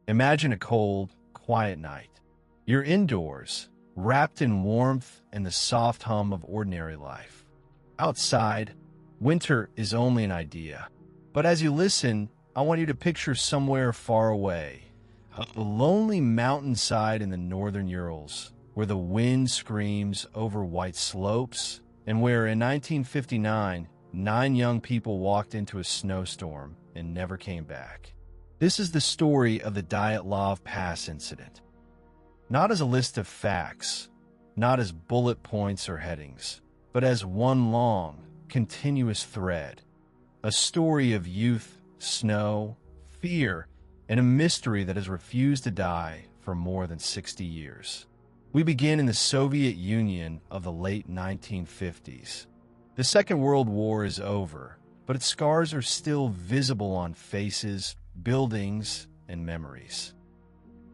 Imagine a cold, quiet night. You're indoors, wrapped in warmth and the soft hum of ordinary life. Outside, winter is only an idea. But as you listen, I want you to picture somewhere far away, a lonely mountainside in the northern Urals, where the wind screams over white slopes, and where in 1959, 9 young people walked into a snowstorm and never came back. This is the story of the Dyatlov Pass incident. Not as a list of facts, not as bullet points or headings, but as one long, continuous thread. A story of youth, snow, fear, and a mystery that has refused to die for more than 60 years. We begin in the Soviet Union of the late 1950s. The Second World War is over, but its scars are still visible on faces, buildings, and memories.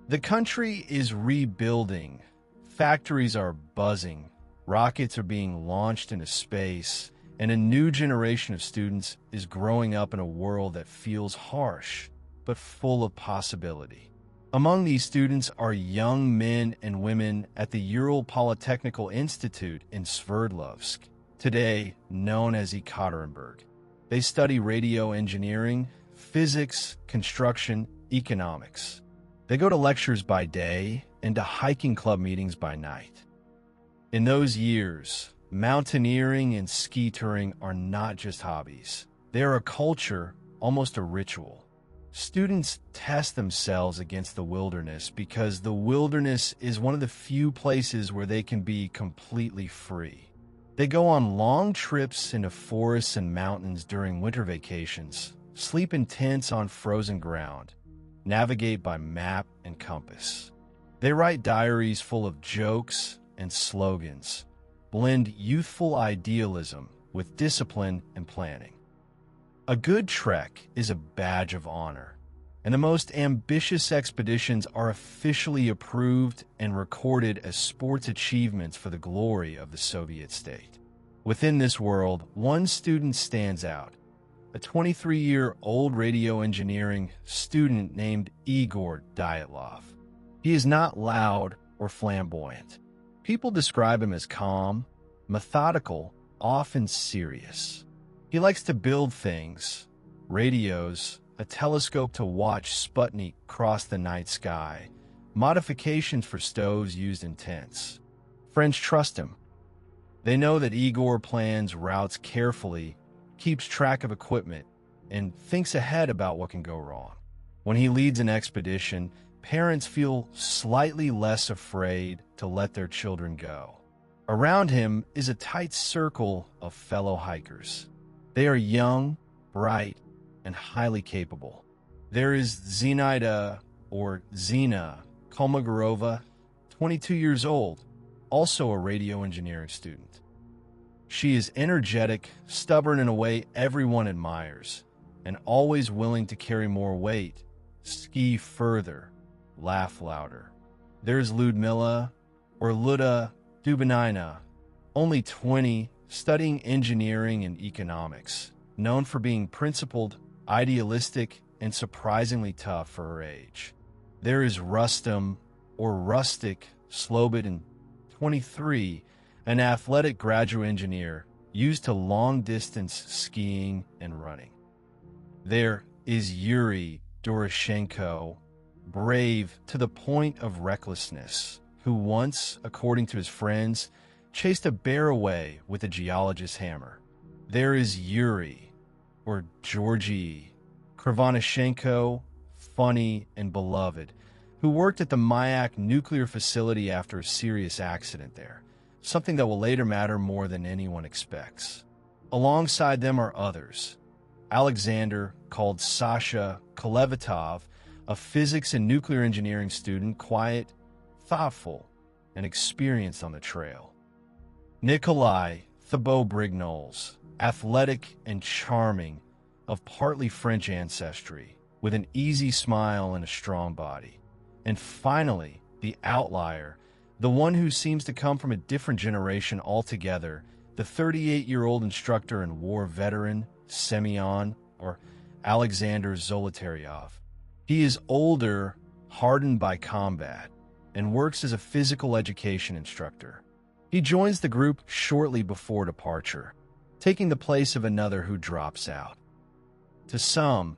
The country is rebuilding. Factories are buzzing. Rockets are being launched into space, and a new generation of students is growing up in a world that feels harsh, but full of possibility. Among these students are young men and women at the Ural Polytechnical Institute in Sverdlovsk, today known as Ekaterinburg. They study radio engineering, physics, construction, economics. They go to lectures by day and to hiking club meetings by night. In those years, mountaineering and ski touring are not just hobbies. They are a culture, almost a ritual. Students test themselves against the wilderness because the wilderness is one of the few places where they can be completely free. They go on long trips into forests and mountains during winter vacations, sleep in tents on frozen ground, navigate by map and compass. They write diaries full of jokes and slogans, blend youthful idealism with discipline and planning. A good trek is a badge of honor, and the most ambitious expeditions are officially approved and recorded as sports achievements for the glory of the Soviet state. Within this world, one student stands out, a 23-year-old radio engineering student named Igor Dyatlov. He is not loud or flamboyant. People describe him as calm, methodical, often serious. He likes to build things, radios, a telescope to watch Sputnik cross the night sky, modifications for stoves used in tents. Friends trust him. They know that Igor plans routes carefully, keeps track of equipment, and thinks ahead about what can go wrong. When he leads an expedition, parents feel slightly less afraid to let their children go. Around him is a tight circle of fellow hikers. They are young, bright, and highly capable. There is Zenaida, or Zena, Kolmogorova, 22 years old, also a radio engineering student. She is energetic, stubborn in a way everyone admires, and always willing to carry more weight, ski further, laugh louder. There's Ludmila, or Luda Dubinina, only 20, studying engineering and economics, known for being principled, idealistic, and surprisingly tough for her age. There is Rustam, or Rustic Slobodin, 23, an athletic graduate engineer used to long-distance skiing and running. There is Yuri Doroshenko, brave to the point of recklessness, who once, according to his friends, chased a bear away with a geologist's hammer. There is Yuri, or Georgy Krivonashenko, funny and beloved, who worked at the Mayak nuclear facility after a serious accident there, something that will later matter more than anyone expects. Alongside them are others. Alexander, called Sasha Kolevatov, a physics and nuclear engineering student, quiet, thoughtful, and experienced on the trail. Nikolai Thibault-Brignoles, athletic and charming, of partly French ancestry, with an easy smile and a strong body. And finally, the outlier, the one who seems to come from a different generation altogether, the 38-year-old instructor and war veteran, Semyon, or Alexander Zolotaryov. He is older, hardened by combat, and works as a physical education instructor. He joins the group shortly before departure, taking the place of another who drops out. To some,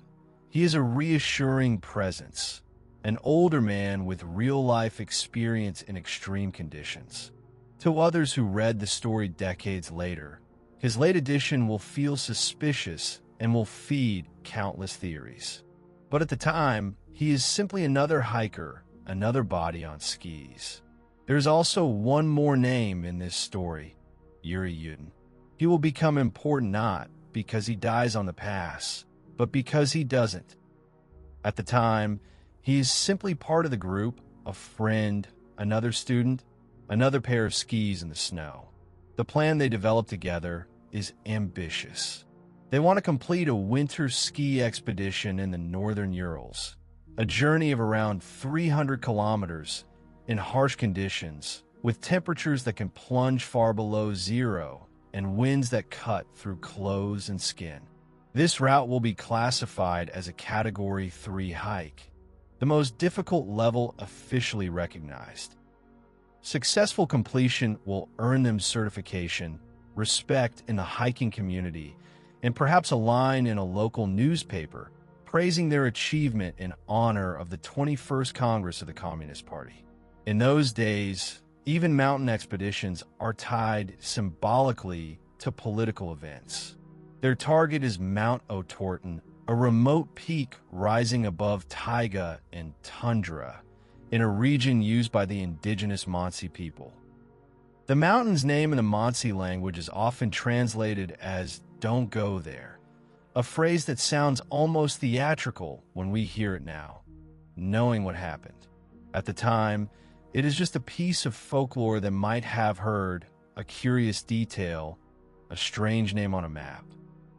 he is a reassuring presence, an older man with real-life experience in extreme conditions. To others who read the story decades later, his late addition will feel suspicious and will feed countless theories. But at the time, he is simply another hiker, another body on skis. There's also one more name in this story, Ural. He will become important not because he dies on the pass, but because he doesn't. At the time, he is simply part of the group, a friend, another student, another pair of skis in the snow. The plan they develop together is ambitious. They want to complete a winter ski expedition in the northern Urals, a journey of around 300 kilometers in harsh conditions, with temperatures that can plunge far below zero and winds that cut through clothes and skin. This route will be classified as a Category 3 hike, the most difficult level officially recognized. Successful completion will earn them certification, respect in the hiking community, and perhaps a line in a local newspaper praising their achievement in honor of the 21st Congress of the Communist Party. In those days, even mountain expeditions are tied symbolically to political events. Their target is Mount Otorten, a remote peak rising above taiga and tundra in a region used by the indigenous Mansi people. The mountain's name in the Mansi language is often translated as "don't go there," a phrase that sounds almost theatrical when we hear it now, knowing what happened. At the time, it is just a piece of folklore that might have heard a curious detail, a strange name on a map.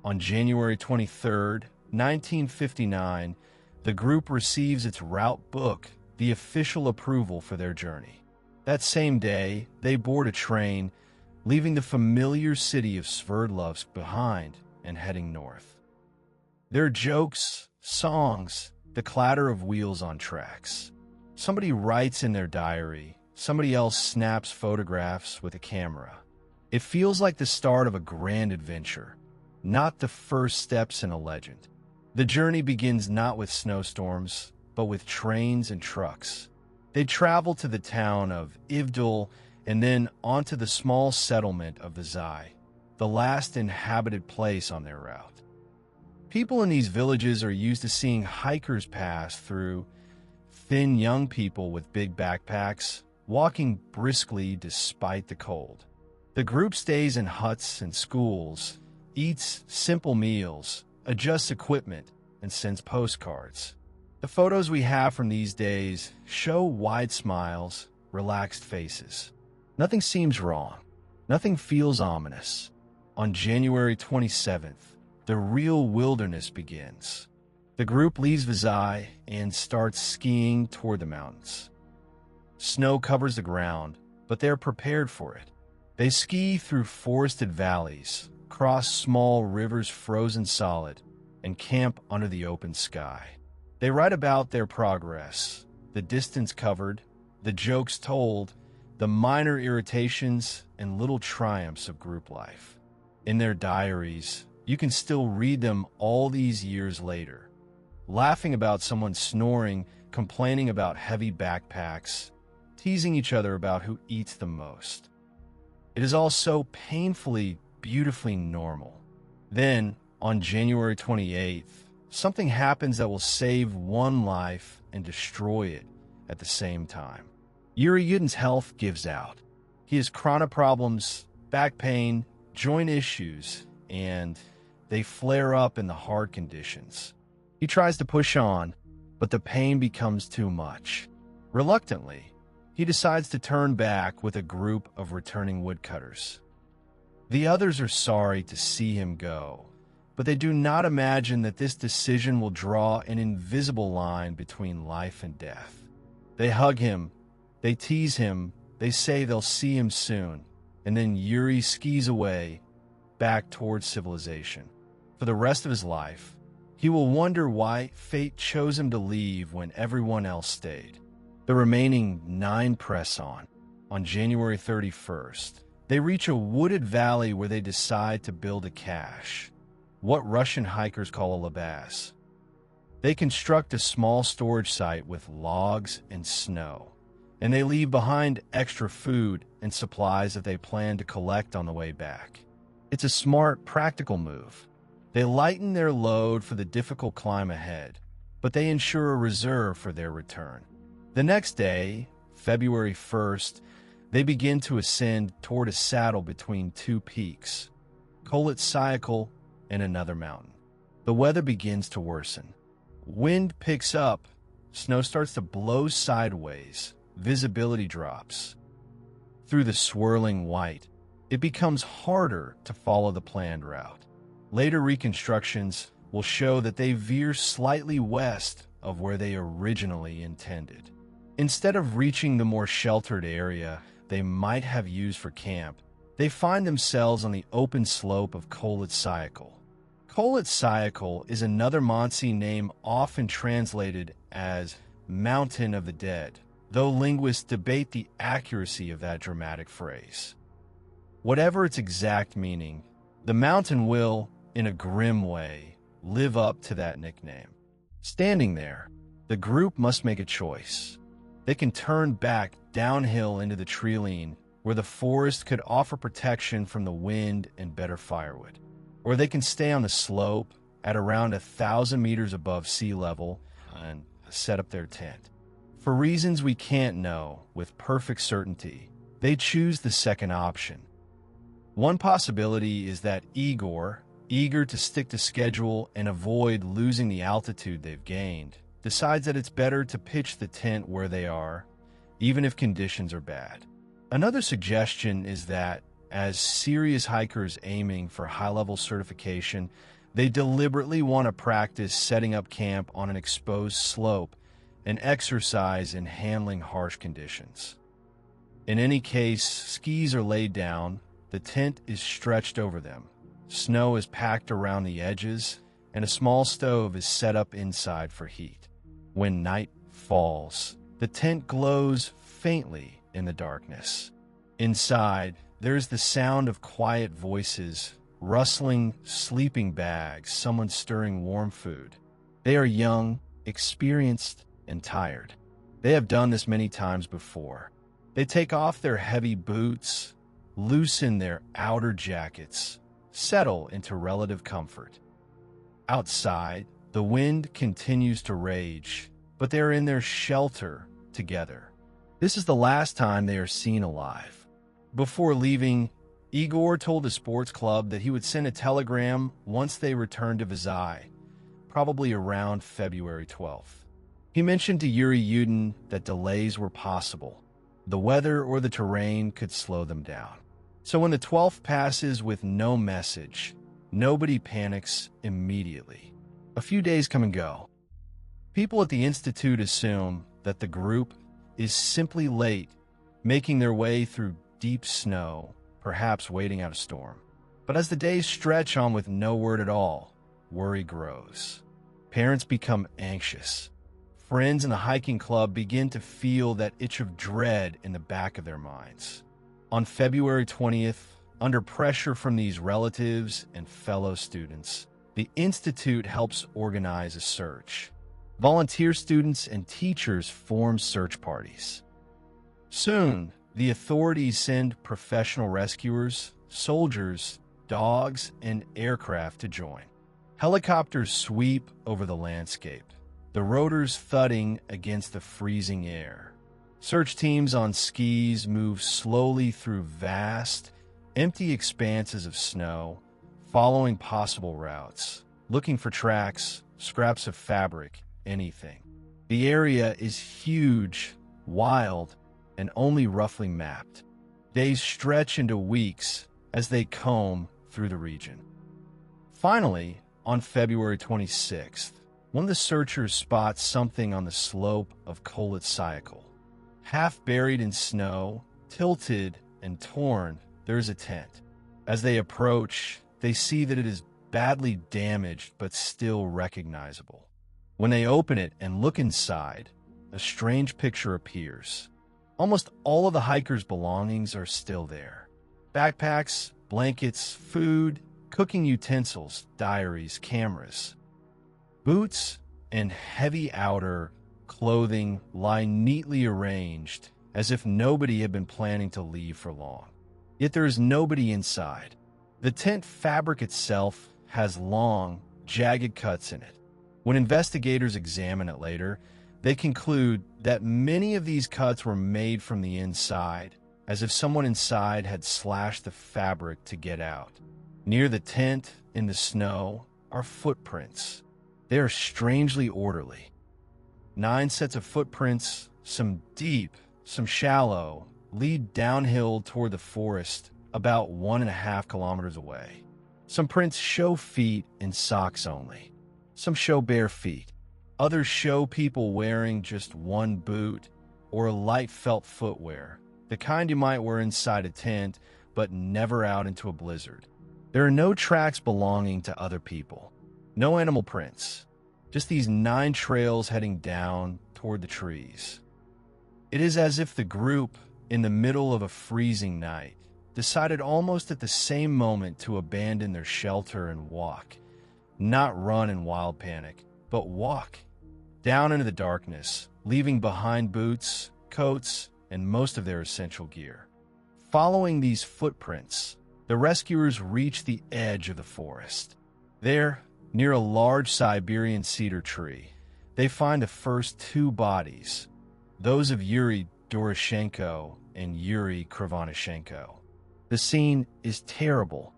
On January 23, 1959, the group receives its route book, the official approval for their journey. That same day, they board a train, leaving the familiar city of Sverdlovsk behind and heading north. Their jokes, songs, the clatter of wheels on tracks. Somebody writes in their diary, somebody else snaps photographs with a camera. It feels like the start of a grand adventure, not the first steps in a legend. The journey begins not with snowstorms, but with trains and trucks. They travel to the town of Ivdel and then onto the small settlement of the Zai, the last inhabited place on their route. People in these villages are used to seeing hikers pass through, thin young people with big backpacks, walking briskly despite the cold. The group stays in huts and schools, eats simple meals, adjusts equipment, and sends postcards. The photos we have from these days show wide smiles, relaxed faces. Nothing seems wrong. Nothing feels ominous. On January 27th, the real wilderness begins. The group leaves Vizai and starts skiing toward the mountains. Snow covers the ground, but they are prepared for it. They ski through forested valleys, cross small rivers frozen solid, and camp under the open sky. They write about their progress, the distance covered, the jokes told, the minor irritations and little triumphs of group life. In their diaries, you can still read them all these years later, laughing about someone snoring, complaining about heavy backpacks, teasing each other about who eats the most. It is all so painfully, beautifully normal. Then, on January 28th, something happens that will save one life and destroy it at the same time. Ural's health gives out. He has chronic problems, back pain, joint issues, and they flare up in the hard conditions. He tries to push on, but the pain becomes too much. Reluctantly, he decides to turn back with a group of returning woodcutters. The others are sorry to see him go, but they do not imagine that this decision will draw an invisible line between life and death. They hug him, they tease him, they say they'll see him soon, and then Ural skis away, back towards civilization. For the rest of his life, He will wonder why fate chose him to leave when everyone else stayed. The remaining 9 press on. On January 31st, they reach a wooded valley where they decide to build a cache, what Russian hikers call a labaz. They construct a small storage site with logs and snow, and they leave behind extra food and supplies that they plan to collect on the way back. It's a smart, practical move. They lighten their load for the difficult climb ahead, but they ensure a reserve for their return. The next day, February 1st, they begin to ascend toward a saddle between 2 peaks, Kolit and another mountain. The weather begins to worsen. Wind picks up, snow starts to blow sideways, visibility drops. Through the swirling white, it becomes harder to follow the planned route. Later reconstructions will show that they veer slightly west of where they originally intended. Instead of reaching the more sheltered area they might have used for camp, they find themselves on the open slope of Kolit. Kolit is another Mansi name often translated as Mountain of the Dead, though linguists debate the accuracy of that dramatic phrase. Whatever its exact meaning, the mountain will, in a grim way, live up to that nickname. Standing there, the group must make a choice. They can turn back downhill into the treeline, where the forest could offer protection from the wind and better firewood. Or they can stay on the slope at around 1,000 meters above sea level and set up their tent. For reasons we can't know with perfect certainty, they choose the second option. One possibility is that Igor, eager to stick to schedule and avoid losing the altitude they've gained, decides that it's better to pitch the tent where they are, even if conditions are bad. Another suggestion is that, as serious hikers aiming for high-level certification, they deliberately want to practice setting up camp on an exposed slope and exercise in handling harsh conditions. In any case, skis are laid down, the tent is stretched over them, snow is packed around the edges, and a small stove is set up inside for heat. When night falls, the tent glows faintly in the darkness. Inside, there's the sound of quiet voices, rustling sleeping bags, someone stirring warm food. They are young, experienced, and tired. They have done this many times before. They take off their heavy boots, loosen their outer jackets, settle into relative comfort. Outside, the wind continues to rage, but they are in their shelter together. This is the last time they are seen alive. Before leaving, Igor told the sports club that he would send a telegram once they returned to Vizhai, probably around February 12th. He mentioned to Yuri Yudin that delays were possible. The weather or the terrain could slow them down. So when the 12th passes with no message, nobody panics immediately. A few days come and go. People at the Institute assume that the group is simply late, making their way through deep snow, perhaps waiting out a storm. But as the days stretch on with no word at all, worry grows. Parents become anxious. Friends in the hiking club begin to feel that itch of dread in the back of their minds. On February 20th, under pressure from these relatives and fellow students, the Institute helps organize a search. Volunteer students and teachers form search parties. Soon, the authorities send professional rescuers, soldiers, dogs, and aircraft to join. Helicopters sweep over the landscape, the rotors thudding against the freezing air. Search teams on skis move slowly through vast, empty expanses of snow, following possible routes, looking for tracks, scraps of fabric, anything. The area is huge, wild, and only roughly mapped. Days stretch into weeks as they comb through the region. Finally, on February 26th, one of the searchers spots something on the slope of Kolit. Half buried in snow, tilted and torn, there is a tent. As they approach, they see that it is badly damaged but still recognizable. When they open it and look inside, a strange picture appears. Almost all of the hikers' belongings are still there. Backpacks, blankets, food, cooking utensils, diaries, cameras. Boots and heavy outer clothing lie neatly arranged as if nobody had been planning to leave for long. Yet there is nobody inside. The tent fabric itself has long, jagged cuts in it. When investigators examine it later, they conclude that many of these cuts were made from the inside, as if someone inside had slashed the fabric to get out. Near the tent, in the snow, are footprints. They are strangely orderly. 9 sets of footprints, some deep, some shallow, lead downhill toward the forest about 1.5 kilometers away. Some prints show feet in socks only. Some show bare feet. Others show people wearing just one boot or a light felt footwear, the kind you might wear inside a tent but never out into a blizzard. There are no tracks belonging to other people. No animal prints. Just these 9 trails heading down toward the trees. It is as if the group, in the middle of a freezing night, decided almost at the same moment to abandon their shelter and walk. Not run in wild panic, but walk. Down into the darkness, leaving behind boots, coats, and most of their essential gear. Following these footprints, the rescuers reach the edge of the forest. There, near a large Siberian cedar tree, they find the first 2 bodies, those of Yuri Doroshenko and Yuri Krivonyshenko. The scene is terrible.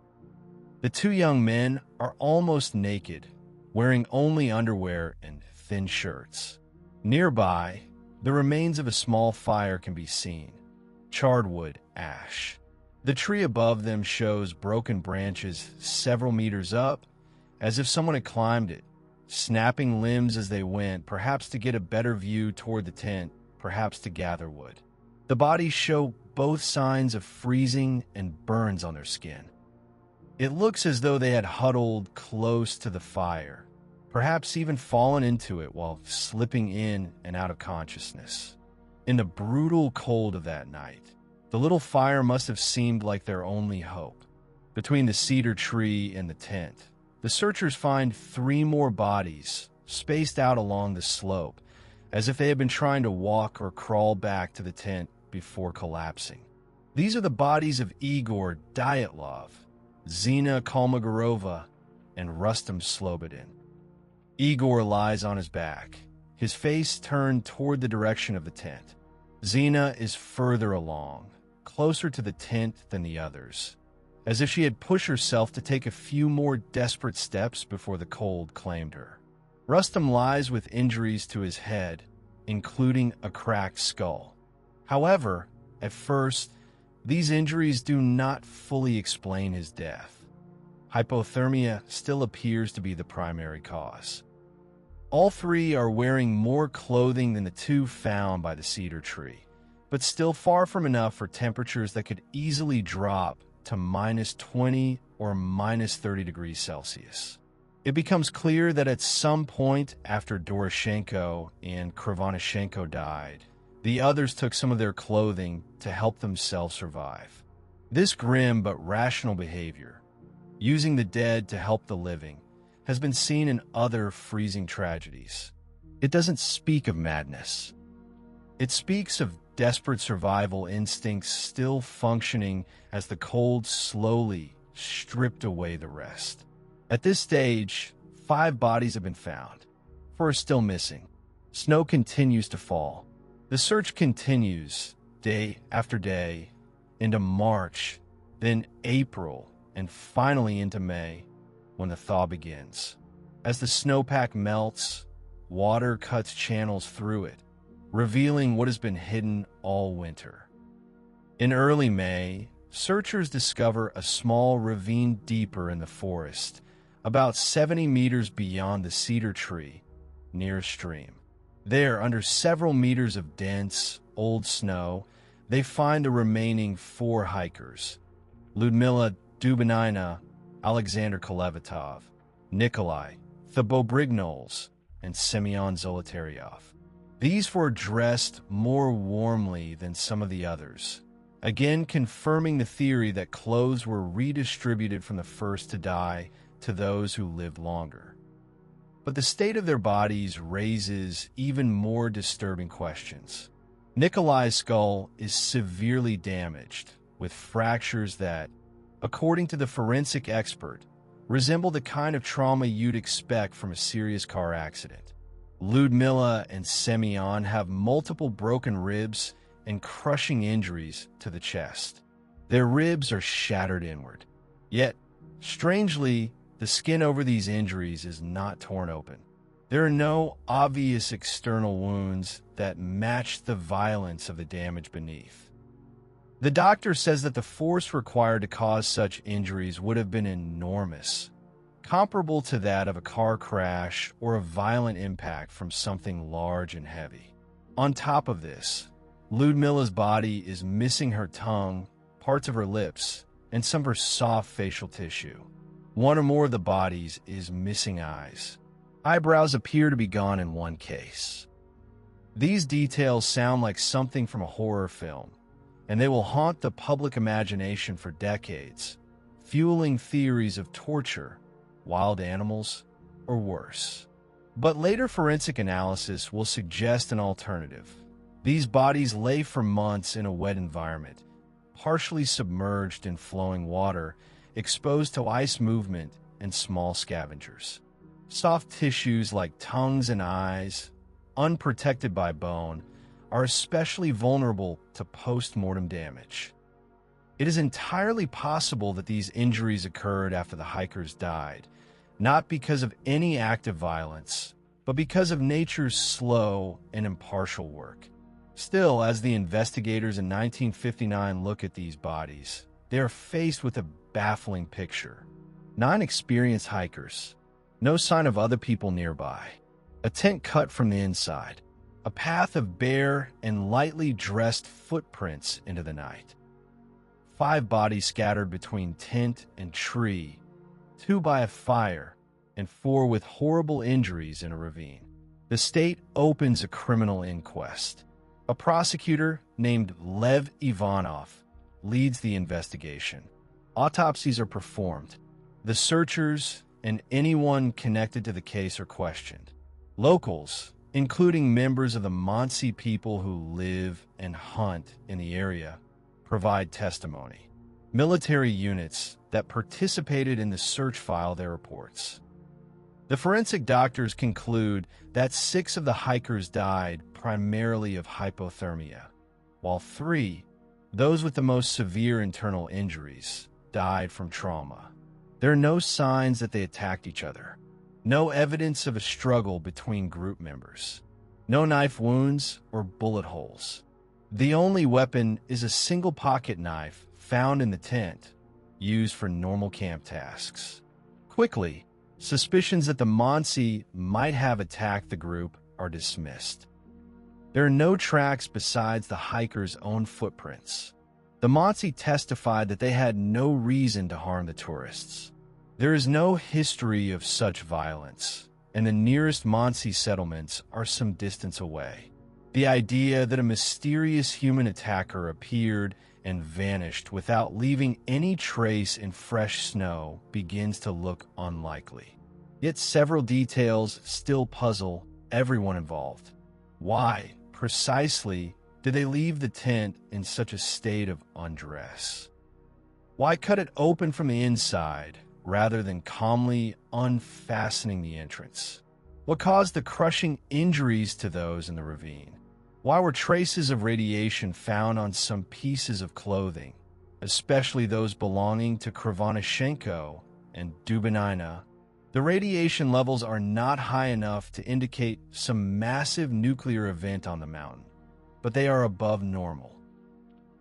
The 2 young men are almost naked, wearing only underwear and thin shirts. Nearby, the remains of a small fire can be seen, charred wood, ash. The tree above them shows broken branches several meters up, as if someone had climbed it, snapping limbs as they went, perhaps to get a better view toward the tent, perhaps to gather wood. The bodies show both signs of freezing and burns on their skin. It looks as though they had huddled close to the fire, perhaps even fallen into it while slipping in and out of consciousness. In the brutal cold of that night, the little fire must have seemed like their only hope. Between the cedar tree and the tent, the searchers find 3 more bodies spaced out along the slope, as if they had been trying to walk or crawl back to the tent before collapsing. These are the bodies of Igor Dyatlov, Zina Kolmogorova, and Rustam Slobodin. Igor lies on his back, his face turned toward the direction of the tent. Zina is further along, closer to the tent than the others, as if she had pushed herself to take a few more desperate steps before the cold claimed her. Rustam lies with injuries to his head, including a cracked skull. However, at first, these injuries do not fully explain his death. Hypothermia still appears to be the primary cause. All 3 are wearing more clothing than the 2 found by the cedar tree, but still far from enough for temperatures that could easily drop to -20 or -30 degrees Celsius. It becomes clear that at some point after Doroshenko and Krivonyshenko died, the others took some of their clothing to help themselves survive. This grim but rational behavior, using the dead to help the living, has been seen in other freezing tragedies. It doesn't speak of madness. It speaks of desperate survival instincts still functioning as the cold slowly stripped away the rest. At this stage, 5 bodies have been found. 4 are still missing. Snow continues to fall. The search continues day after day into March, then April, and finally into May, when the thaw begins. As the snowpack melts, water cuts channels through it, revealing what has been hidden all winter. In early May, searchers discover a small ravine deeper in the forest, about 70 meters beyond the cedar tree, near a stream. There, under several meters of dense, old snow, they find the remaining 4 hikers: Lyudmila Dubinina, Alexander Kolevatov, Nikolai Thibeaux-Brignoles, and Semyon Zolotaryov. These were dressed more warmly than some of the others, again confirming the theory that clothes were redistributed from the first to die to those who lived longer. But the state of their bodies raises even more disturbing questions. Nikolai's skull is severely damaged, with fractures that, according to the forensic expert, resemble the kind of trauma you'd expect from a serious car accident. Lyudmila and Semyon have multiple broken ribs and crushing injuries to the chest. Their ribs are shattered inward. Yet, strangely, the skin over these injuries is not torn open. There are no obvious external wounds that match the violence of the damage beneath. The doctor says that the force required to cause such injuries would have been enormous, comparable to that of a car crash or a violent impact from something large and heavy. On top of this, Lyudmila's body is missing her tongue, parts of her lips, and some of her soft facial tissue. One or more of the bodies is missing eyes. Eyebrows appear to be gone in one case. These details sound like something from a horror film, and they will haunt the public imagination for decades, fueling theories of torture, wild animals, or worse. But later forensic analysis will suggest an alternative. These bodies lay for months in a wet environment, partially submerged in flowing water, exposed to ice movement and small scavengers. Soft tissues like tongues and eyes, unprotected by bone, are especially vulnerable to post-mortem damage. It is entirely possible that these injuries occurred after the hikers died, not because of any act of violence, but because of nature's slow and impartial work. Still, as the investigators in 1959 look at these bodies, they are faced with a baffling picture. 9 experienced hikers, no sign of other people nearby, a tent cut from the inside, a path of bare and lightly dressed footprints into the night. 5 bodies scattered between tent and tree, 2 by a fire, and 4 with horrible injuries in a ravine. The state opens a criminal inquest. A prosecutor named Lev Ivanov leads the investigation. Autopsies are performed. The searchers and anyone connected to the case are questioned. Locals, including members of the Mansi people who live and hunt in the area, provide testimony. Military units that participated in the search file their reports. The forensic doctors conclude that 6 of the hikers died primarily of hypothermia, while 3, those with the most severe internal injuries, died from trauma. There are no signs that they attacked each other, no evidence of a struggle between group members, no knife wounds or bullet holes. The only weapon is a single pocket knife found in the tent, used for normal camp tasks. Quickly, suspicions that the Mansi might have attacked the group are dismissed. There are no tracks besides the hikers' own footprints. The Mansi testified that they had no reason to harm the tourists. There is no history of such violence, and the nearest Mansi settlements are some distance away. The idea that a mysterious human attacker appeared and vanished without leaving any trace in fresh snow begins to look unlikely. Yet several details still puzzle everyone involved. Why, precisely, did they leave the tent in such a state of undress? Why cut it open from the inside rather than calmly unfastening the entrance? What caused the crushing injuries to those in the ravine? Why were traces of radiation found on some pieces of clothing, especially those belonging to Krivonyshenko and Dubinina? The radiation levels are not high enough to indicate some massive nuclear event on the mountain, but they are above normal.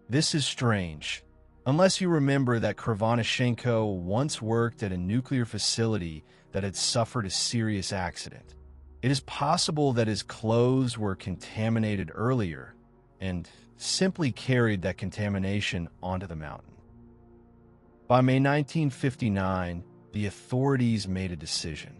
This is strange, unless you remember that Krivonyshenko once worked at a nuclear facility that had suffered a serious accident. It is possible that his clothes were contaminated earlier and simply carried that contamination onto the mountain. By May 1959, the authorities made a decision.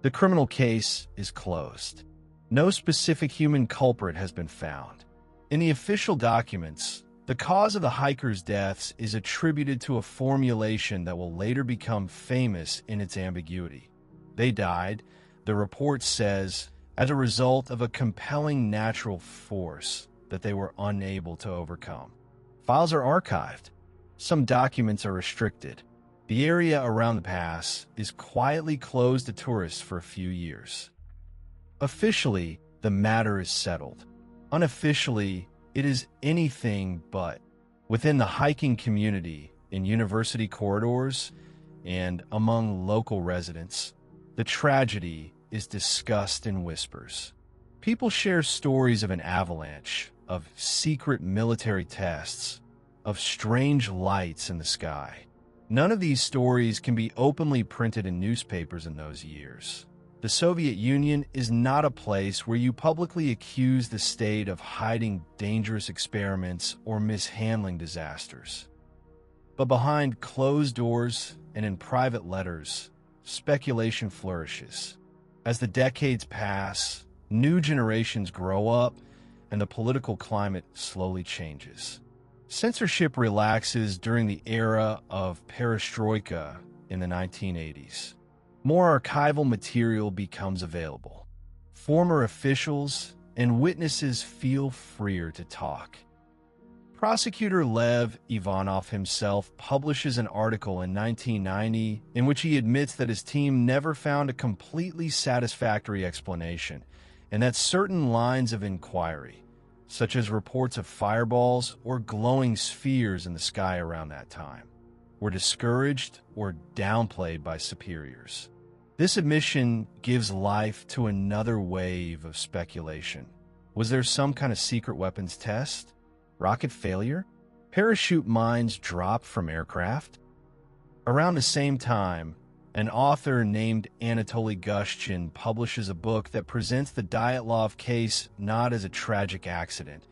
The criminal case is closed. No specific human culprit has been found. In the official documents, the cause of the hikers' deaths is attributed to a formulation that will later become famous in its ambiguity. They died, the report says, as a result of a compelling natural force that they were unable to overcome. Files are archived. Some documents are restricted. The area around the pass is quietly closed to tourists for a few years. Officially, the matter is settled. Unofficially, it is anything but. Within the hiking community, in university corridors, and among local residents, the tragedy is discussed in whispers. People share stories of an avalanche, of secret military tests, of strange lights in the sky. None of these stories can be openly printed in newspapers in those years. The Soviet Union is not a place where you publicly accuse the state of hiding dangerous experiments or mishandling disasters. But behind closed doors and in private letters, speculation flourishes. As the decades pass, new generations grow up, and the political climate slowly changes. Censorship relaxes during the era of perestroika in the 1980s. More archival material becomes available. Former officials and witnesses feel freer to talk. Prosecutor Lev Ivanov himself publishes an article in 1990 in which he admits that his team never found a completely satisfactory explanation, and that certain lines of inquiry, such as reports of fireballs or glowing spheres in the sky around that time, were discouraged or downplayed by superiors. This admission gives life to another wave of speculation. Was there some kind of secret weapons test? Rocket failure? Parachute mines dropped from aircraft? Around the same time, an author named Anatoly Gushchin publishes a book that presents the Dyatlov case not as a tragic accident,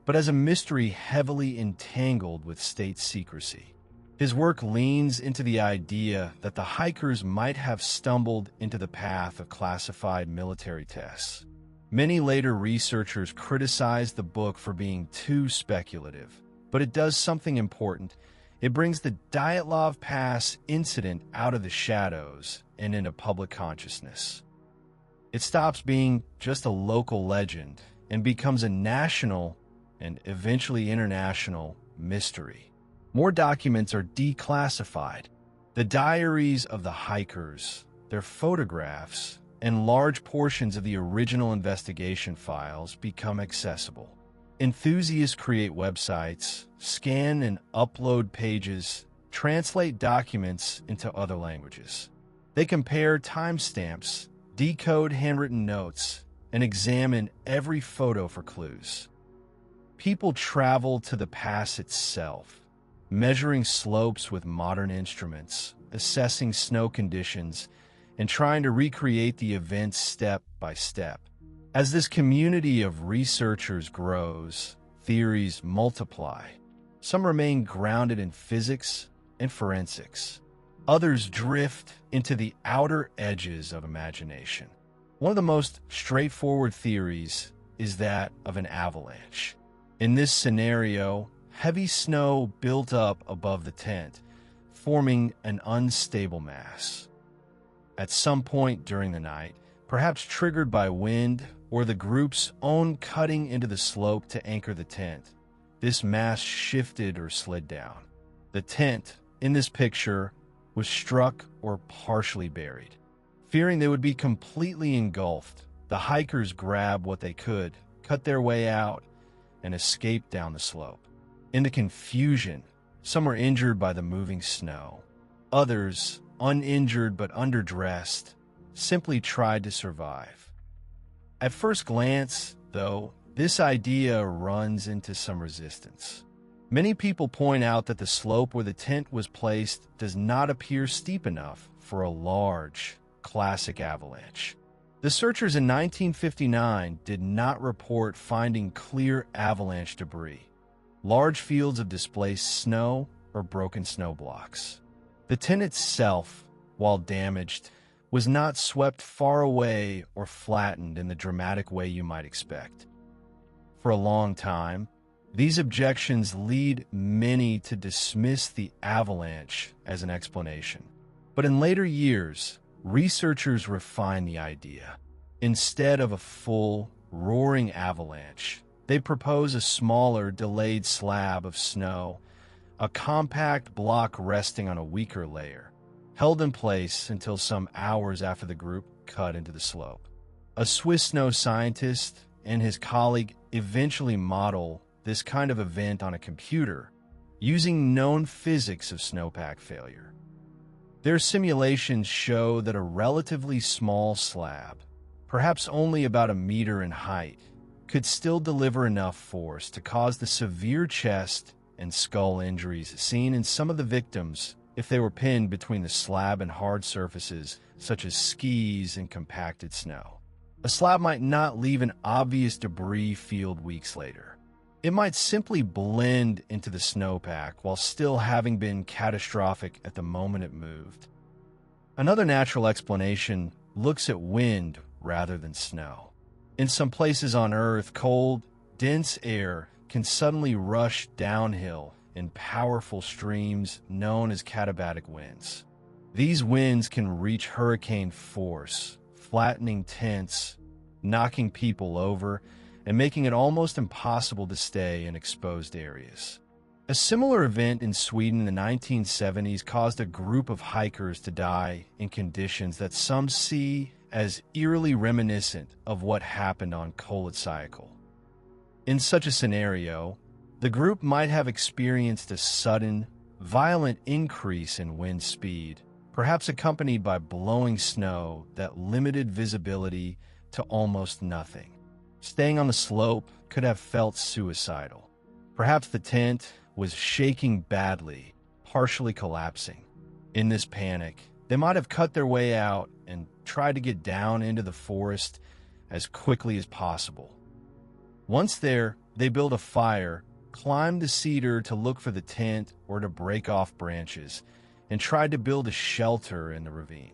but as a mystery heavily entangled with state secrecy. His work leans into the idea that the hikers might have stumbled into the path of classified military tests. Many later researchers criticized the book for being too speculative, but it does something important. It brings the Dyatlov Pass incident out of the shadows and into public consciousness. It stops being just a local legend and becomes a national and eventually international mystery. More documents are declassified. The diaries of the hikers, their photographs, and large portions of the original investigation files become accessible. Enthusiasts create websites, scan and upload pages, translate documents into other languages. They compare timestamps, decode handwritten notes, and examine every photo for clues. People travel to the pass itself, measuring slopes with modern instruments, assessing snow conditions, and trying to recreate the events step by step. As this community of researchers grows, theories multiply. Some remain grounded in physics and forensics. Others drift into the outer edges of imagination. One of the most straightforward theories is that of an avalanche. In this scenario, heavy snow built up above the tent, forming an unstable mass. At some point during the night, perhaps triggered by wind or the group's own cutting into the slope to anchor the tent, this mass shifted or slid down. The tent, in this picture, was struck or partially buried. Fearing they would be completely engulfed, the hikers grabbed what they could, cut their way out, and escaped down the slope. In the confusion, some were injured by the moving snow. Others, uninjured but underdressed, simply tried to survive. At first glance, though, this idea runs into some resistance. Many people point out that the slope where the tent was placed does not appear steep enough for a large, classic avalanche. The searchers in 1959 did not report finding clear avalanche debris, large fields of displaced snow or broken snow blocks. The tent itself while damaged, was not swept far away or flattened in the dramatic way you might expect. For a long time, these objections lead many to dismiss the avalanche as an explanation. But in later years, researchers refined the idea. Instead of a full, roaring avalanche, they propose a smaller, delayed slab of snow, a compact block resting on a weaker layer, held in place until some hours after the group cut into the slope. A Swiss snow scientist and his colleague eventually model this kind of event on a computer using known physics of snowpack failure. Their simulations show that a relatively small slab, perhaps only about a meter in height, could still deliver enough force to cause the severe chest and skull injuries seen in some of the victims if they were pinned between the slab and hard surfaces such as skis and compacted snow. A slab might not leave an obvious debris field weeks later. It might simply blend into the snowpack while still having been catastrophic at the moment it moved. Another natural explanation looks at wind rather than snow. In some places on Earth, cold, dense air can suddenly rush downhill in powerful streams known as katabatic winds. These winds can reach hurricane force, flattening tents, knocking people over, and making it almost impossible to stay in exposed areas. A similar event in Sweden in the 1970s caused a group of hikers to die in conditions that some see as eerily reminiscent of what happened on Koletsyakhl. In such a scenario, the group might have experienced a sudden, violent increase in wind speed, perhaps accompanied by blowing snow that limited visibility to almost nothing. Staying on the slope could have felt suicidal. Perhaps the tent was shaking badly, partially collapsing. In this panic, they might have cut their way out and tried to get down into the forest as quickly as possible. Once there, they built a fire, climbed the cedar to look for the tent or to break off branches, and tried to build a shelter in the ravine.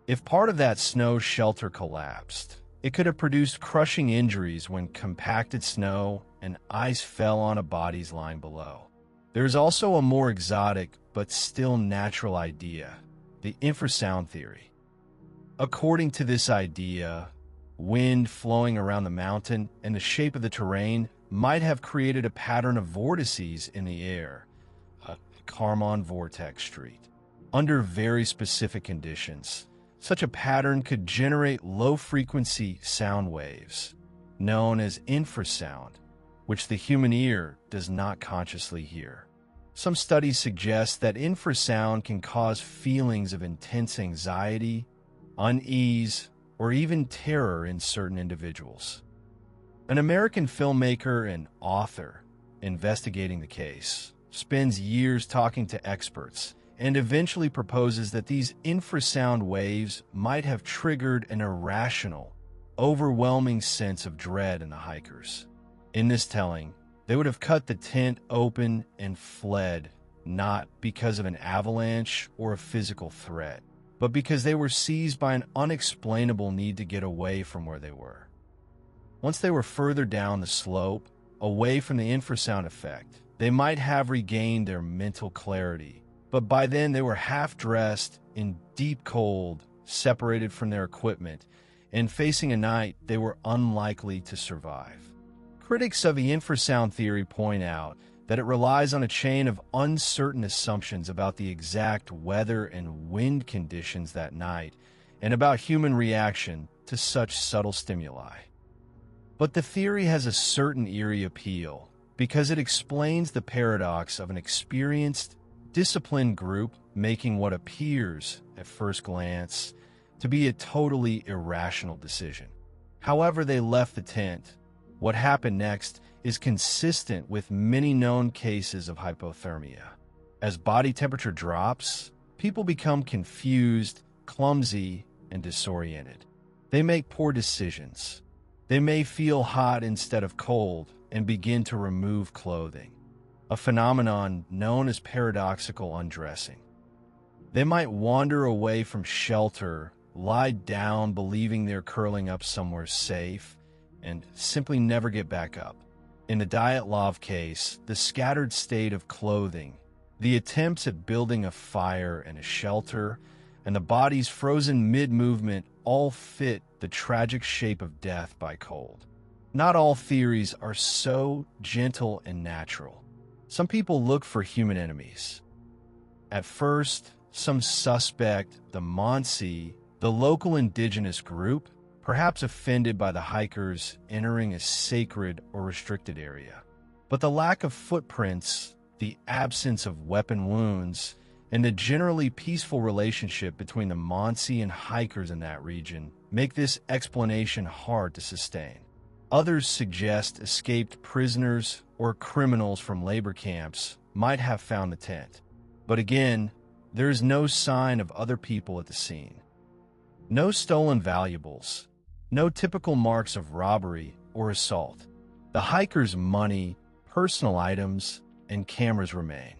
If part of that snow shelter collapsed, it could have produced crushing injuries when compacted snow and ice fell on a bodies lying below. There's also a more exotic but still natural idea, the infrasound theory. According to this idea, wind flowing around the mountain and the shape of the terrain might have created a pattern of vortices in the air, a Kármán vortex street. Under very specific conditions, such a pattern could generate low-frequency sound waves, known as infrasound, which the human ear does not consciously hear. Some studies suggest that infrasound can cause feelings of intense anxiety, unease, or even terror in certain individuals. An American filmmaker and author investigating the case spends years talking to experts and eventually proposes that these infrasound waves might have triggered an irrational, overwhelming sense of dread in the hikers. In this telling, they would have cut the tent open and fled, not because of an avalanche or a physical threat, but because they were seized by an unexplainable need to get away from where they were. Once they were further down the slope, away from the infrasound effect, they might have regained their mental clarity, but by then they were half-dressed in deep cold, separated from their equipment, and facing a night they were unlikely to survive. Critics of the infrasound theory point out that it relies on a chain of uncertain assumptions about the exact weather and wind conditions that night and about human reaction to such subtle stimuli. But the theory has a certain eerie appeal because it explains the paradox of an experienced, disciplined group making what appears, at first glance, to be a totally irrational decision. However they left the tent, what happened next is consistent with many known cases of hypothermia. As body temperature drops, people become confused, clumsy, and disoriented. They make poor decisions. They may feel hot instead of cold and begin to remove clothing, a phenomenon known as paradoxical undressing. They might wander away from shelter, lie down believing they're curling up somewhere safe, and simply never get back up. In the Dyatlov case, the scattered state of clothing, the attempts at building a fire and a shelter, and the bodies frozen mid-movement all fit the tragic shape of death by cold. Not all theories are so gentle and natural. Some people look for human enemies. At first, some suspect the Mansi, the local indigenous group, perhaps offended by the hikers entering a sacred or restricted area. But the lack of footprints, the absence of weapon wounds, and the generally peaceful relationship between the Mansi and hikers in that region make this explanation hard to sustain. Others suggest escaped prisoners or criminals from labor camps might have found the tent. But again, there is no sign of other people at the scene. No stolen valuables, no typical marks of robbery or assault. The hikers' money, personal items, and cameras remain.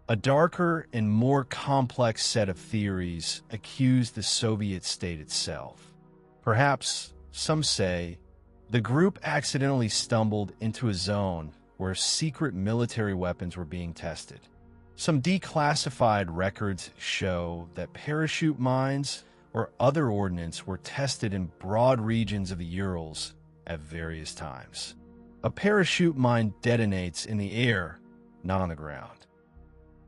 A darker and more complex set of theories accuse the Soviet state itself. Perhaps, some say, the group accidentally stumbled into a zone where secret military weapons were being tested. Some declassified records show that parachute mines or other ordnance were tested in broad regions of the Urals at various times. A parachute mine detonates in the air, not on the ground.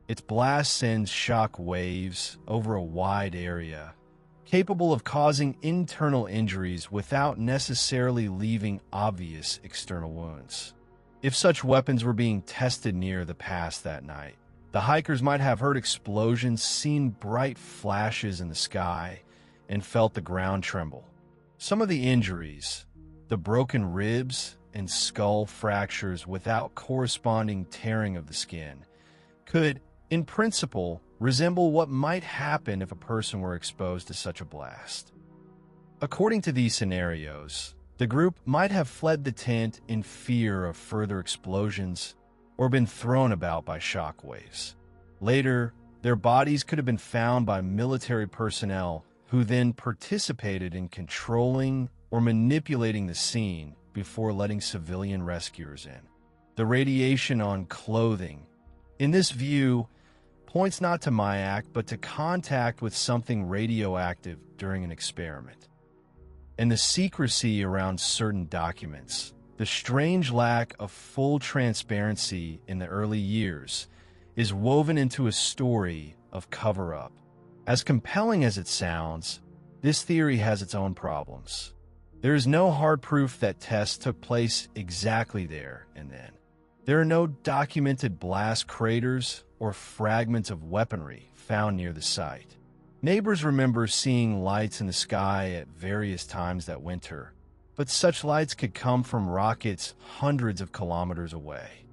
Its blast sends shock waves over a wide area, capable of causing internal injuries without necessarily leaving obvious external wounds. If such weapons were being tested near the pass that night, the hikers might have heard explosions, seen bright flashes in the sky, and felt the ground tremble. Some of the injuries, the broken ribs and skull fractures without corresponding tearing of the skin, could, in principle, resemble what might happen if a person were exposed to such a blast. According to these scenarios, the group might have fled the tent in fear of further explosions or been thrown about by shock waves. Later, their bodies could have been found by military personnel who then participated in controlling or manipulating the scene before letting civilian rescuers in. The radiation on clothing, in this view, points not to Mayak but to contact with something radioactive during an experiment. And the secrecy around certain documents, the strange lack of full transparency in the early years, is woven into a story of cover-up. As compelling as it sounds, this theory has its own problems. There is no hard proof that tests took place exactly there and then. There are no documented blast craters or fragments of weaponry found near the site. Neighbors remember seeing lights in the sky at various times that winter, but such lights could come from rockets hundreds of kilometers away.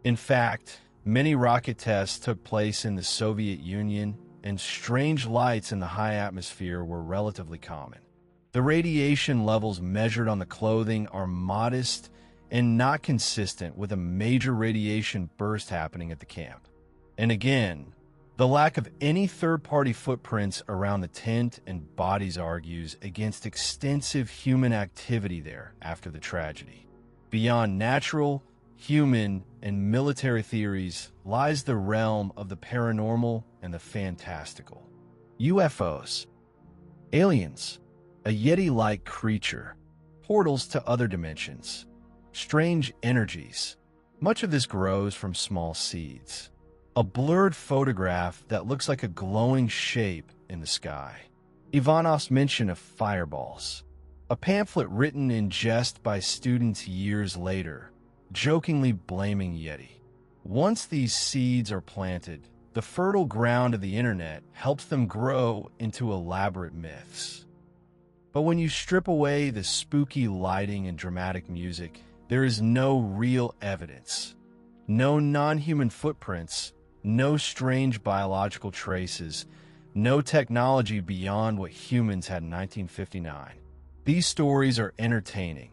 In fact, many rocket tests took place in the Soviet Union, and strange lights in the high atmosphere were relatively common. The radiation levels measured on the clothing are modest and not consistent with a major radiation burst happening at the camp. And again, the lack of any third-party footprints around the tent and bodies argues against extensive human activity there after the tragedy. Beyond natural, human, and military theories lies the realm of the paranormal and the fantastical. UFOs, aliens, a Yeti-like creature, portals to other dimensions, strange energies. Much of this grows from small seeds. A blurred photograph that looks like a glowing shape in the sky. Ivanov's mention of fireballs. A pamphlet written in jest by students years later, jokingly blaming Yeti. Once these seeds are planted, the fertile ground of the internet helps them grow into elaborate myths. But when you strip away the spooky lighting and dramatic music, there is no real evidence. No non-human footprints, no strange biological traces, no technology beyond what humans had in 1959. These stories are entertaining.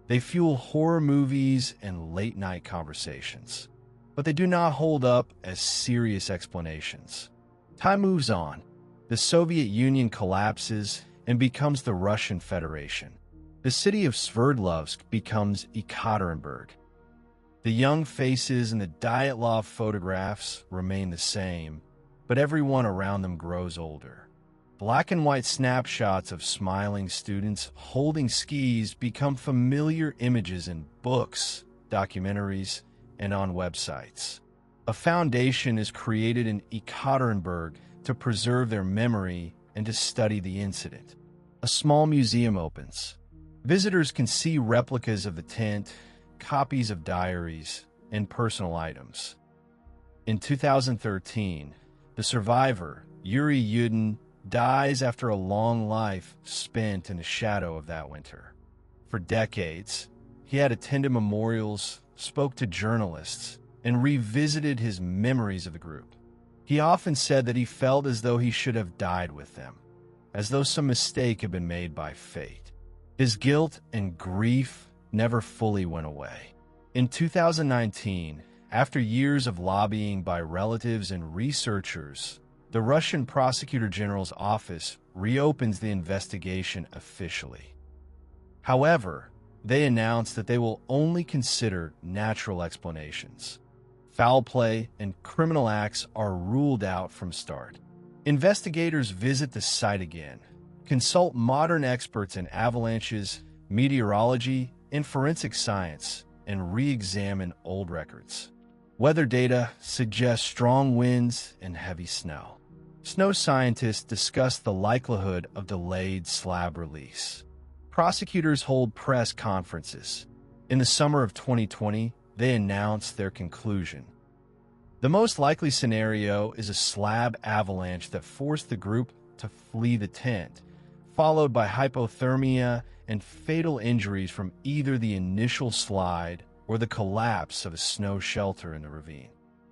They fuel horror movies and late-night conversations. But they do not hold up as serious explanations. Time moves on. The Soviet Union collapses and becomes the Russian Federation. The city of Sverdlovsk becomes Ekaterinburg. The young faces in the Dyatlov photographs remain the same, but everyone around them grows older. Black and white snapshots of smiling students holding skis become familiar images in books, documentaries, and on websites. A foundation is created in Ekaterinburg to preserve their memory and to study the incident. A small museum opens. Visitors can see replicas of the tent, copies of diaries, and personal items. In 2013, the survivor, Yuri, dies after a long life spent in the shadow of that winter. For decades, he had attended memorials, spoke to journalists, and revisited his memories of the group. He often said that he felt as though he should have died with them, as though some mistake had been made by fate. His guilt and grief never fully went away. In 2019, after years of lobbying by relatives and researchers, the Russian Prosecutor General's office reopens the investigation officially. However, they announced that they will only consider natural explanations. Foul play and criminal acts are ruled out from start. Investigators visit the site again, consult modern experts in avalanches, meteorology, and forensic science, and re-examine old records. Weather data suggests strong winds and heavy snow. Snow scientists discuss the likelihood of delayed slab release. Prosecutors hold press conferences. In the summer of 2020, they announced their conclusion. The most likely scenario is a slab avalanche that forced the group to flee the tent, followed by hypothermia and fatal injuries from either the initial slide or the collapse of a snow shelter in the ravine.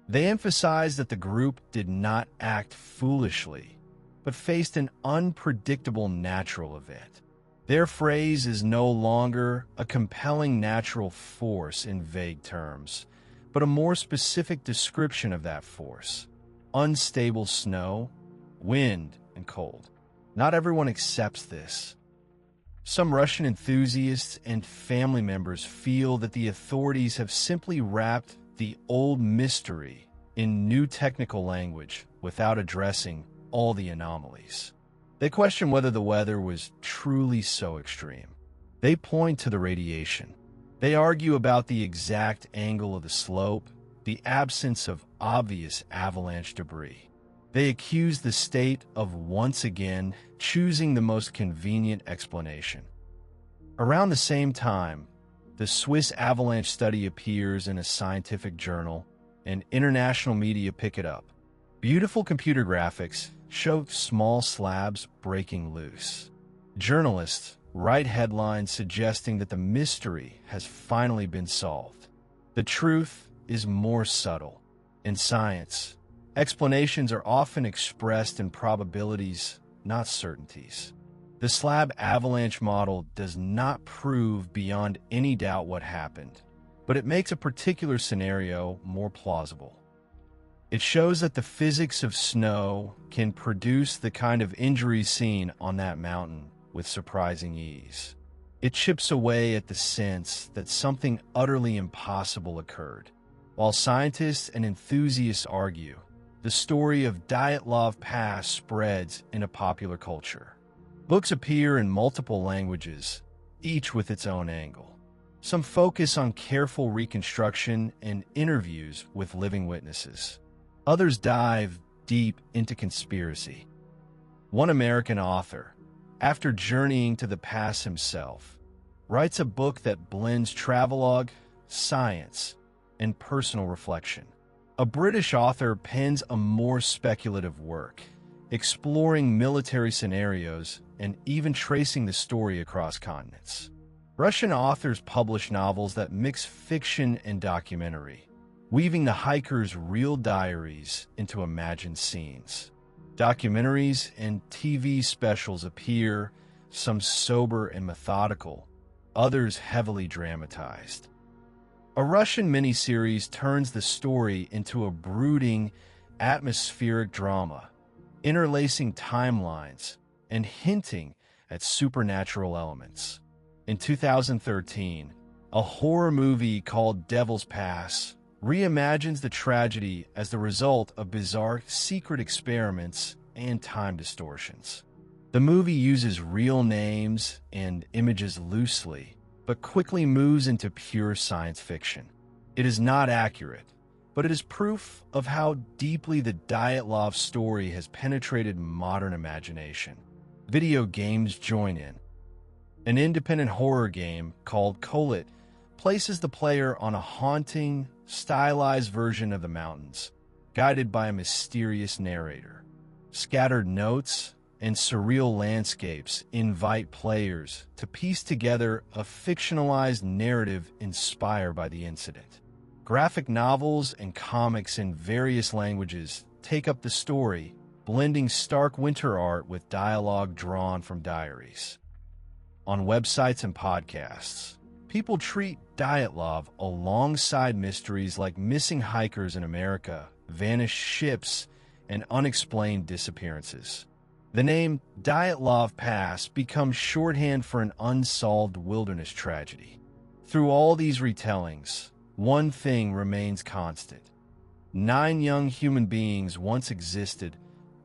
They emphasized that the group did not act foolishly, but faced an unpredictable natural event. Their phrase is no longer a compelling natural force in vague terms, but a more specific description of that force: unstable snow, wind, and cold. Not everyone accepts this. Some Russian enthusiasts and family members feel that the authorities have simply wrapped the old mystery in new technical language without addressing all the anomalies. They question whether the weather was truly so extreme. They point to the radiation. They argue about the exact angle of the slope, the absence of obvious avalanche debris. They accuse the state of once again choosing the most convenient explanation. Around the same time, the Swiss avalanche study appears in a scientific journal, and international media pick it up. Beautiful computer graphics show small slabs breaking loose. Journalists write headlines suggesting that the mystery has finally been solved. The truth is more subtle. In science, explanations are often expressed in probabilities, not certainties. The slab avalanche model does not prove beyond any doubt what happened, but it makes a particular scenario more plausible. It shows that the physics of snow can produce the kind of injuries seen on that mountain with surprising ease. It chips away at the sense that something utterly impossible occurred. While scientists and enthusiasts argue, the story of Dyatlov Pass spreads into popular culture. Books appear in multiple languages, each with its own angle. Some focus on careful reconstruction and interviews with living witnesses. Others dive deep into conspiracy. One American author, after journeying to the pass himself, writes a book that blends travelogue, science, and personal reflection. A British author pens a more speculative work, exploring military scenarios and even tracing the story across continents. Russian authors publish novels that mix fiction and documentary, weaving the hiker's real diaries into imagined scenes. Documentaries and TV specials appear, some sober and methodical, others heavily dramatized. A Russian miniseries turns the story into a brooding, atmospheric drama, interlacing timelines and hinting at supernatural elements. In 2013, a horror movie called Devil's Pass reimagines the tragedy as the result of bizarre secret experiments and time distortions. The movie uses real names and images loosely, but quickly moves into pure science fiction. It is not accurate, but it is proof of how deeply the Dyatlov story has penetrated modern imagination. Video games join in. An independent horror game called Kolet places the player on a haunting, stylized version of the mountains, guided by a mysterious narrator. Scattered notes and surreal landscapes invite players to piece together a fictionalized narrative inspired by the incident. Graphic novels and comics in various languages take up the story, blending stark winter art with dialogue drawn from diaries. On websites and podcasts, people treat Dyatlov alongside mysteries like missing hikers in America, vanished ships, and unexplained disappearances. The name Dyatlov Pass becomes shorthand for an unsolved wilderness tragedy. Through all these retellings, one thing remains constant. 9 young human beings once existed,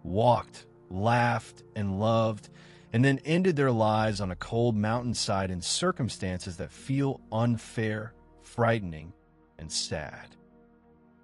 walked, laughed, and loved, and then ended their lives on a cold mountainside in circumstances that feel unfair, frightening, and sad.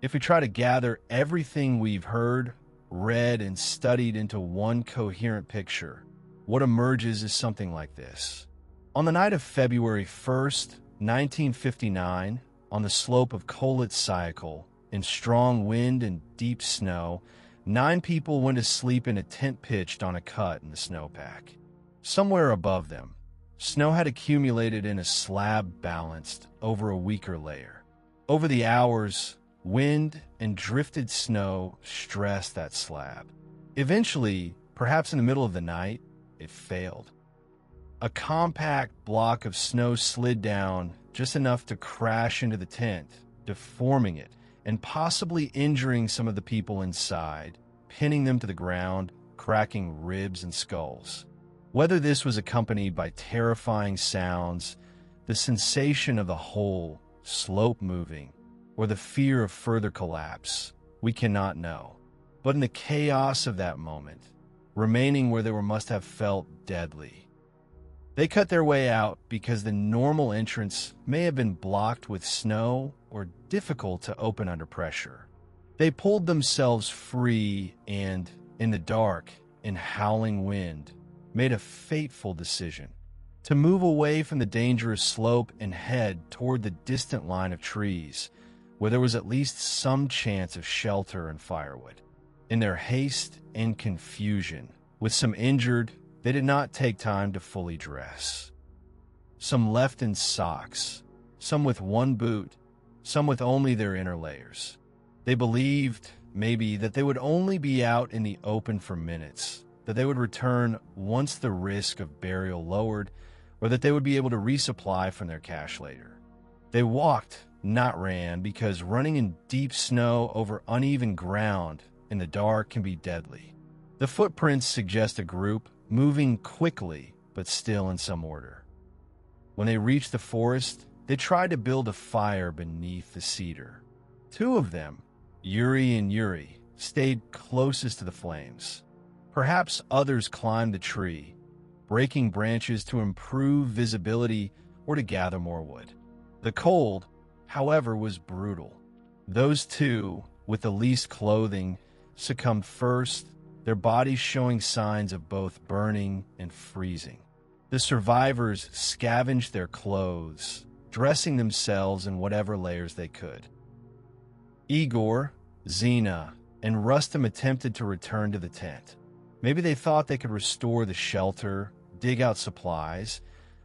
If we try to gather everything we've heard, read, and studied into one coherent picture, what emerges is something like this. On the night of February 1st, 1959, on the slope of Kolet Cycle, in strong wind and deep snow, 9 people went to sleep in a tent pitched on a cut in the snowpack. Somewhere above them, snow had accumulated in a slab balanced over a weaker layer. Over the hours, wind and drifted snow stressed that slab. Eventually, perhaps in the middle of the night, it failed. A compact block of snow slid down just enough to crash into the tent, deforming it and possibly injuring some of the people inside, pinning them to the ground, cracking ribs and skulls. Whether this was accompanied by terrifying sounds, the sensation of the whole slope moving, or the fear of further collapse, we cannot know. But in the chaos of that moment, remaining where they must have felt deadly. They cut their way out because the normal entrance may have been blocked with snow or difficult to open under pressure. They pulled themselves free and, in the dark and howling wind, made a fateful decision to move away from the dangerous slope and head toward the distant line of trees, where there was at least some chance of shelter and firewood. In their haste and confusion, with some injured, they did not take time to fully dress. Some left in socks, some with one boot, some with only their inner layers. They believed, maybe, that they would only be out in the open for minutes, that they would return once the risk of burial lowered, or that they would be able to resupply from their cache later. They walked, not ran, because running in deep snow over uneven ground in the dark can be deadly. The footprints suggest a group moving quickly, but still in some order. When they reached the forest, they tried to build a fire beneath the cedar. 2 of them, Yuri and Yuri, stayed closest to the flames. Perhaps others climbed the tree, breaking branches to improve visibility or to gather more wood. The cold, however, was brutal. Those 2, with the least clothing, succumbed first, their bodies showing signs of both burning and freezing. The survivors scavenged their clothes, dressing themselves in whatever layers they could. Igor, Zina, and Rustam attempted to return to the tent. Maybe they thought they could restore the shelter, dig out supplies,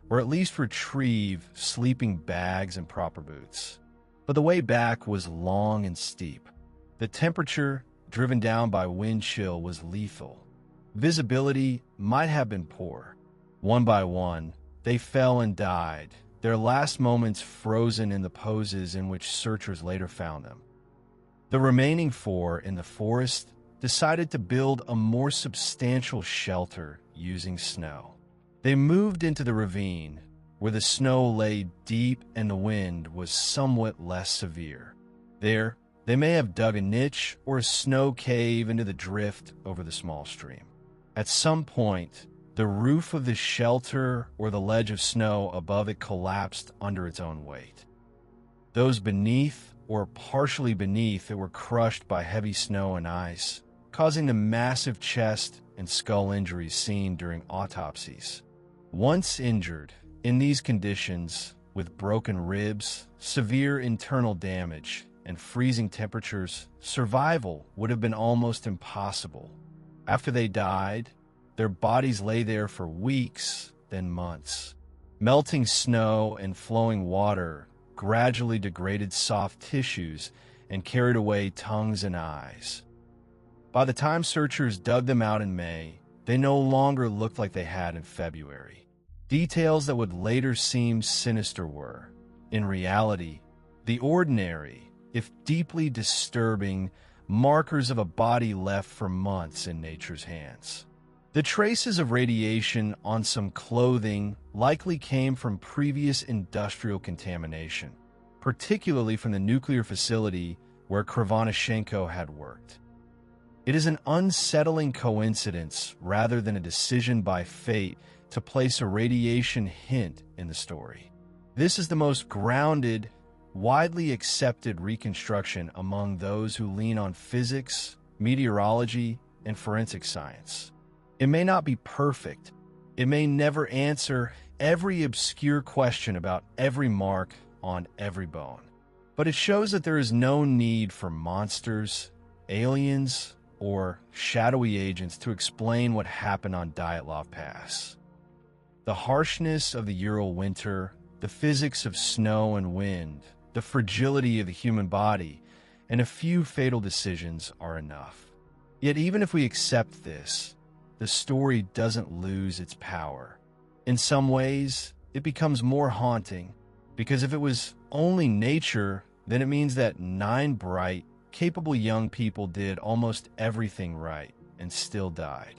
or at least retrieve sleeping bags and proper boots. But the way back was long and steep. The temperature, driven down by wind chill, was lethal. Visibility might have been poor. One by one, they fell and died, their last moments frozen in the poses in which searchers later found them. The remaining 4 in the forest decided to build a more substantial shelter using snow. They moved into the ravine, where the snow lay deep and the wind was somewhat less severe. There, they may have dug a niche or a snow cave into the drift over the small stream. At some point, the roof of the shelter or the ledge of snow above it collapsed under its own weight. Those beneath or partially beneath it were crushed by heavy snow and ice, causing the massive chest and skull injuries seen during autopsies. Once injured, in these conditions, with broken ribs, severe internal damage, and freezing temperatures, survival would have been almost impossible. After they died, their bodies lay there for weeks, then months. Melting snow and flowing water gradually degraded soft tissues and carried away tongues and eyes. By the time searchers dug them out in May, they no longer looked like they had in February. Details that would later seem sinister were, in reality, the ordinary, if deeply disturbing, markers of a body left for months in nature's hands. The traces of radiation on some clothing likely came from previous industrial contamination, particularly from the nuclear facility where Krivonischenko had worked. It is an unsettling coincidence rather than a decision by fate to place a radiation hint in the story. This is the most grounded, widely accepted reconstruction among those who lean on physics, meteorology, and forensic science. It may not be perfect. It may never answer every obscure question about every mark on every bone. But it shows that there is no need for monsters, aliens, or shadowy agents to explain what happened on Dyatlov Pass. The harshness of the Ural winter, the physics of snow and wind, the fragility of the human body, and a few fatal decisions are enough. Yet even if we accept this, the story doesn't lose its power. In some ways, it becomes more haunting, because if it was only nature, then it means that 9 bright, capable young people did almost everything right and still died.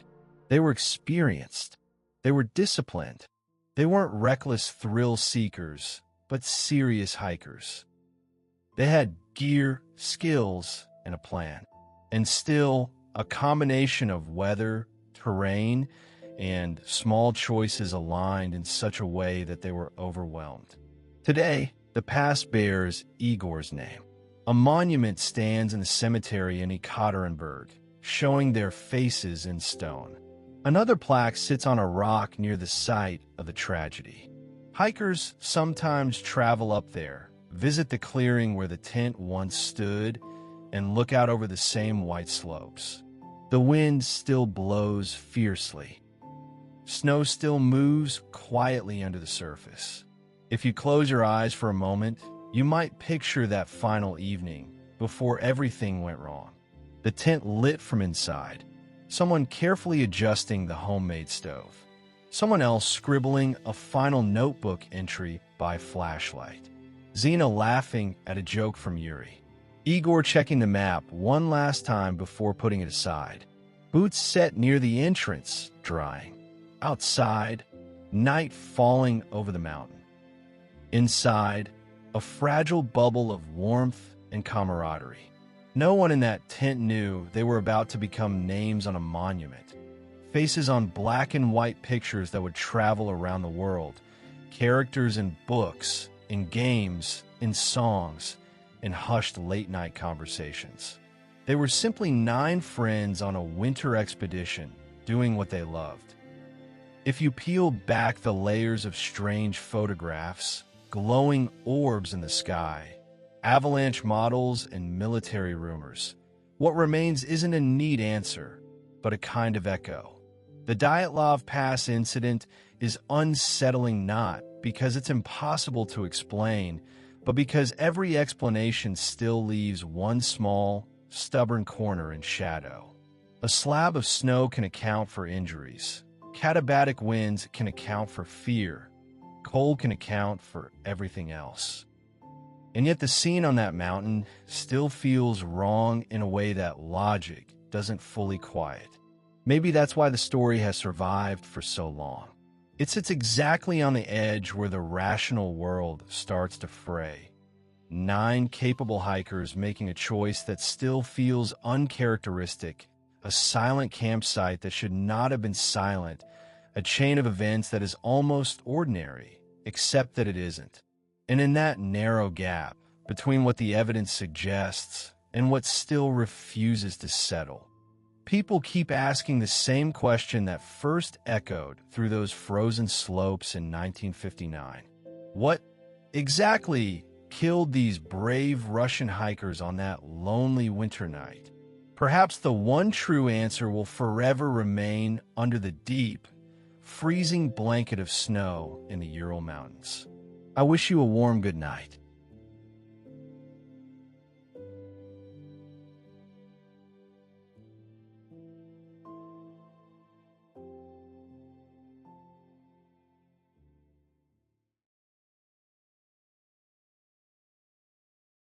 They were experienced. They were disciplined. They weren't reckless thrill seekers, but serious hikers. They had gear, skills, and a plan. And still, a combination of weather, terrain, and small choices aligned in such a way that they were overwhelmed. Today, the pass bears Igor's name. A monument stands in the cemetery in Ekaterinburg, showing their faces in stone. Another plaque sits on a rock near the site of the tragedy. Hikers sometimes travel up there, visit the clearing where the tent once stood, and look out over the same white slopes. The wind still blows fiercely. Snow still moves quietly under the surface. If you close your eyes for a moment, you might picture that final evening before everything went wrong. The tent lit from inside, someone carefully adjusting the homemade stove, someone else scribbling a final notebook entry by flashlight, Zena laughing at a joke from Yuri, Igor checking the map one last time before putting it aside, boots set near the entrance drying, outside, night falling over the mountain. Inside, a fragile bubble of warmth and camaraderie. No one in that tent knew they were about to become names on a monument, faces on black and white pictures that would travel around the world, characters in books, in games, in songs, in hushed late-night conversations. They were simply 9 friends on a winter expedition doing what they loved. If you peel back the layers of strange photographs, glowing orbs in the sky, avalanche models, and military rumors, what remains isn't a neat answer, but a kind of echo. The Dyatlov Pass incident is unsettling not because it's impossible to explain, but because every explanation still leaves one small, stubborn corner in shadow. A slab of snow can account for injuries. Katabatic winds can account for fear. Cold can account for everything else. And yet the scene on that mountain still feels wrong in a way that logic doesn't fully quiet. Maybe that's why the story has survived for so long. It sits exactly on the edge where the rational world starts to fray. 9 capable hikers making a choice that still feels uncharacteristic, a silent campsite that should not have been silent, a chain of events that is almost ordinary, except that it isn't. And in that narrow gap between what the evidence suggests and what still refuses to settle, people keep asking the same question that first echoed through those frozen slopes in 1959. What exactly killed these brave Russian hikers on that lonely winter night? Perhaps the one true answer will forever remain under the deep, freezing blanket of snow in the Ural Mountains. I wish you a warm good night.